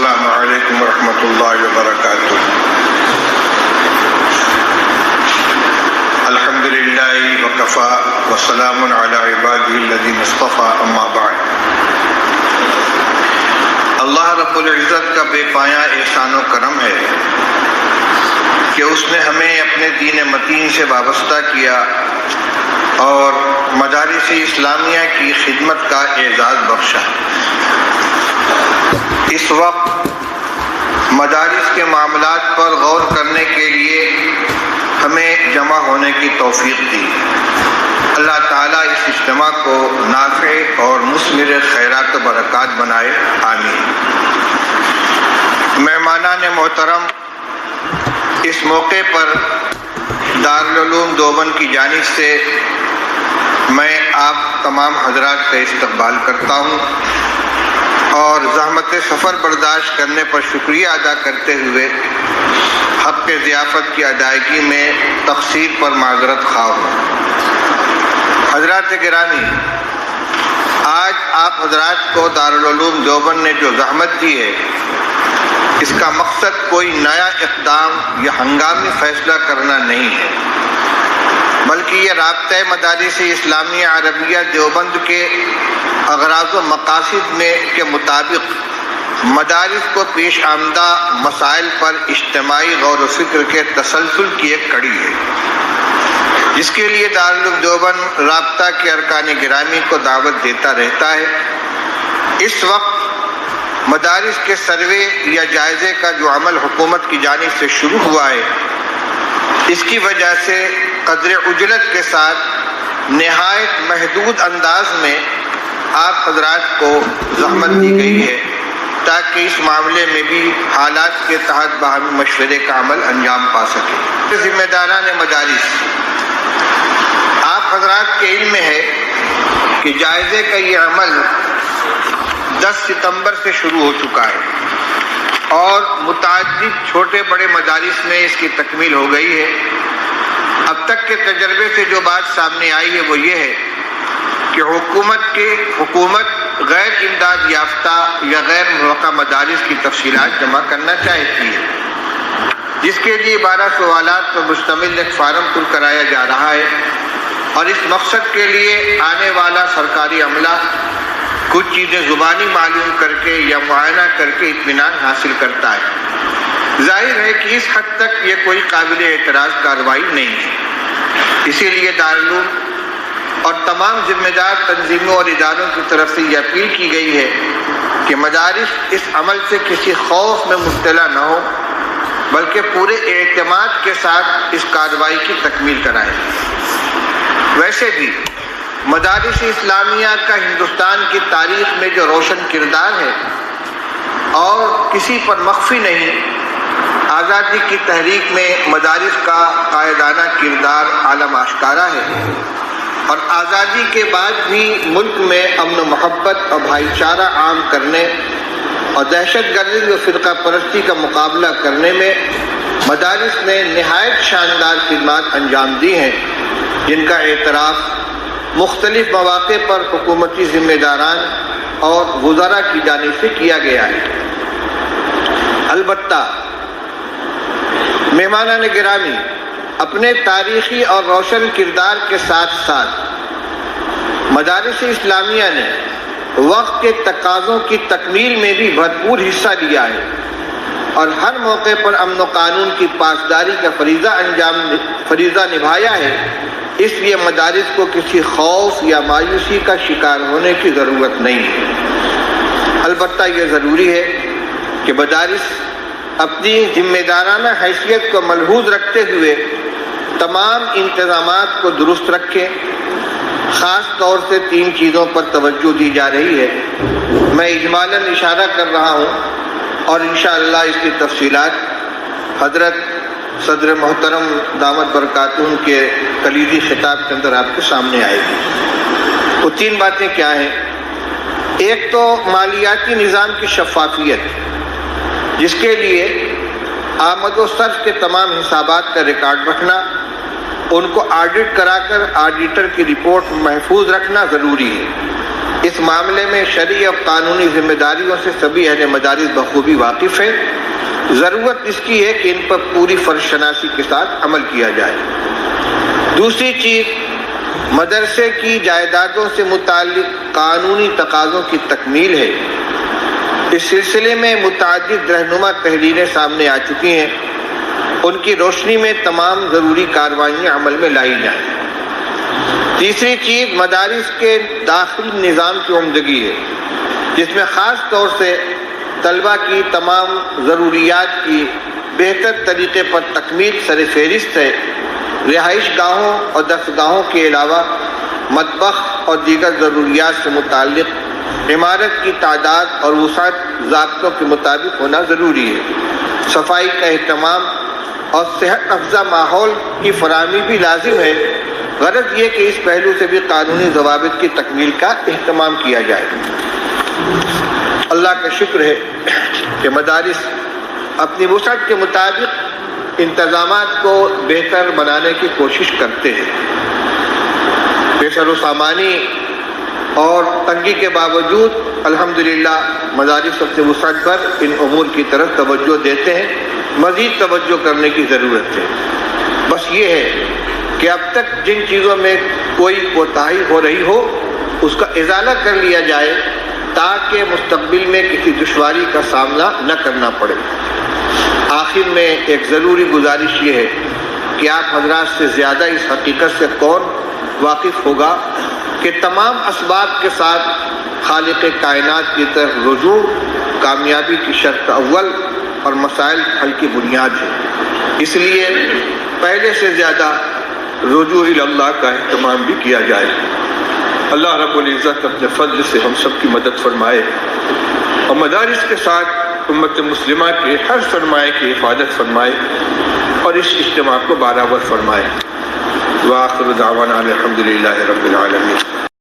السلام علیکم ورحمۃ اللہ وبرکاتہ۔ الحمد للہ وکفی وسلام علی عبادہ الذین اصطفی، اما بعد۔ اللہ رب العزت کا بے پایہ احسان و کرم ہے کہ اس نے ہمیں اپنے دین متین سے وابستہ کیا اور مدارس اسلامیہ کی خدمت کا اعزاز بخشا۔ اس وقت مدارس کے معاملات پر غور کرنے کے لیے ہمیں جمع ہونے کی توفیق دی۔ اللہ تعالیٰ اس اجتماع کو نافع اور مثمر خیرات و برکات بنائے، آمین۔ مہمانان محترم، اس موقع پر دارالعلوم دیوبند کی جانب سے میں آپ تمام حضرات کا استقبال کرتا ہوں اور زحمت سفر برداشت کرنے پر شکریہ ادا کرتے ہوئے حق ضیافت کی ادائیگی میں تقصیر پر معذرت خواہ ہوں۔ حضرات گرامی، آج آپ حضرات کو دارالعلوم دیوبند نے جو زحمت دی ہے، اس کا مقصد کوئی نیا اقدام یا ہنگامی فیصلہ کرنا نہیں ہے، بلکہ یہ رابطہ مدارس اسلامیہ عربیہ دیوبند کے اغراض و مقاصد کے مطابق مدارس کو پیش آمدہ مسائل پر اجتماعی غور و فکر کے تسلسل کی ایک کڑی ہے، جس کے لیے دارالعلوم دیوبند رابطہ کے ارکان گرامی کو دعوت دیتا رہتا ہے۔ اس وقت مدارس کے سروے یا جائزے کا جو عمل حکومت کی جانب سے شروع ہوا ہے، اس کی وجہ سے قدر عجلت کے ساتھ نہایت محدود انداز میں آپ حضرات کو زحمت دی گئی ہے تاکہ اس معاملے میں بھی حالات کے تحت باہمی مشورے کا عمل انجام پا سکے۔ ذمہ داران مدارس، آپ حضرات کے علم میں ہے کہ جائزے کا یہ عمل 10 ستمبر سے شروع ہو چکا ہے اور متعدد چھوٹے بڑے مدارس میں اس کی تکمیل ہو گئی ہے۔ اب تک کے تجربے سے جو بات سامنے آئی ہے وہ یہ ہے کہ حکومت غیر امداد یافتہ یا غیر متوقع مدارس کی تفصیلات جمع کرنا چاہتی ہے، جس کے لیے 12 سوالات پر مشتمل ایک فارم پر کرایا جا رہا ہے، اور اس مقصد کے لیے آنے والا سرکاری عملہ کچھ چیزیں زبانی معلوم کر کے یا معائنہ کر کے اطمینان حاصل کرتا ہے۔ ظاہر ہے کہ اس حد تک یہ کوئی قابل اعتراض کارروائی نہیں ہے۔ اسی لیے دارالعلوم اور تمام ذمہ دار تنظیموں اور اداروں کی طرف سے یہ اپیل کی گئی ہے کہ مدارس اس عمل سے کسی خوف میں مبتلا نہ ہو، بلکہ پورے اعتماد کے ساتھ اس کارروائی کی تکمیل کرائیں۔ ویسے بھی مدارس اسلامیہ کا ہندوستان کی تاریخ میں جو روشن کردار ہے اور کسی پر مخفی نہیں، آزادی کی تحریک میں مدارس کا قائدانہ کردار عالم آشکارا ہے، اور آزادی کے بعد بھی ملک میں امن و محبت اور بھائی چارہ عام کرنے اور دہشت گردی و فرقہ پرستی کا مقابلہ کرنے میں مدارس نے نہایت شاندار خدمات انجام دی ہیں، جن کا اعتراف مختلف مواقع پر حکومتی ذمہ داران اور وزراء کی جانب سے کیا گیا ہے۔ البتہ مہمانان گرامی، اپنے تاریخی اور روشن کردار کے ساتھ ساتھ مدارس اسلامیہ نے وقت کے تقاضوں کی تکمیل میں بھی بھرپور حصہ لیا ہے اور ہر موقع پر امن و قانون کی پاسداری کا فریضہ نبھایا ہے۔ اس لیے مدارس کو کسی خوف یا مایوسی کا شکار ہونے کی ضرورت نہیں ہے۔ البتہ یہ ضروری ہے کہ مدارس اپنی ذمہ دارانہ حیثیت کو ملحوظ رکھتے ہوئے تمام انتظامات کو درست رکھیں۔ خاص طور سے 3 چیزوں پر توجہ دی جا رہی ہے۔ میں اجمالاً اشارہ کر رہا ہوں اور انشاءاللہ اس کی تفصیلات حضرت صدر محترم دامت برکاتہم کے کلیدی خطاب کے اندر آپ کے سامنے آئے گی۔ وہ 3 باتیں کیا ہیں؟ ایک تو مالیاتی نظام کی شفافیت، جس کے لیے آمد و صرف کے تمام حسابات کا ریکارڈ رکھنا، ان کو آڈٹ کرا کر آڈیٹر کی رپورٹ محفوظ رکھنا ضروری ہے۔ اس معاملے میں شرعی اور قانونی ذمہ داریوں سے سبھی اہل مدارس بخوبی واقف ہیں۔ ضرورت اس کی ہے کہ ان پر پوری فرض شناسی کے ساتھ عمل کیا جائے۔ دوسری چیز مدرسے کی جائیدادوں سے متعلق قانونی تقاضوں کی تکمیل ہے۔ اس سلسلے میں متعدد رہنما تحریریں سامنے آ چکی ہیں، ان کی روشنی میں تمام ضروری کارروائیاں عمل میں لائی جائیں۔ تیسری چیز مدارس کے داخلی نظام کی عمدگی ہے، جس میں خاص طور سے طلبہ کی تمام ضروریات کی بہتر طریقے پر تکمیل سر فہرست ہے۔ رہائش گاہوں اور درسگاہوں کے علاوہ مطبخ اور دیگر ضروریات سے متعلق عمارت کی تعداد اور وسعت ضابطوں کے مطابق ہونا ضروری ہے۔ صفائی کا اہتمام اور صحت افزا ماحول کی فراہمی بھی لازم ہے۔ غرض یہ کہ اس پہلو سے بھی قانونی ضوابط کی تکمیل کا اہتمام کیا جائے۔ اللہ کا شکر ہے کہ مدارس اپنی وسعت کے مطابق انتظامات کو بہتر بنانے کی کوشش کرتے ہیں۔ پیشر و سامانی اور تنگی کے باوجود الحمدللہ مدارس اپنی وسعت پر ان امور کی طرف توجہ دیتے ہیں۔ مزید توجہ کرنے کی ضرورت ہے۔ بس یہ ہے کہ اب تک جن چیزوں میں کوئی کوتاہی ہو رہی ہو اس کا ازالہ کر لیا جائے تاکہ مستقبل میں کسی دشواری کا سامنا نہ کرنا پڑے۔ آخر میں ایک ضروری گزارش یہ ہے کہ آپ حضرات سے زیادہ اس حقیقت سے کون واقف ہوگا کہ تمام اسباب کے ساتھ خالق کائنات کی طرف رجوع کامیابی کی شرط اول اور مسائل حل کی بنیاد ہے۔ اس لیے پہلے سے زیادہ رجوع اللہ کا اہتمام بھی کیا جائے۔ اللہ رب العزت اپنے فضل سے ہم سب کی مدد فرمائے اور مدارس کے ساتھ امت مسلمہ کے ہر سرمایہ کی حفاظت فرمائے اور اس اجتماع کو برابر فرمائے۔ وآخر دعوانا الحمدللہ رب العالمین۔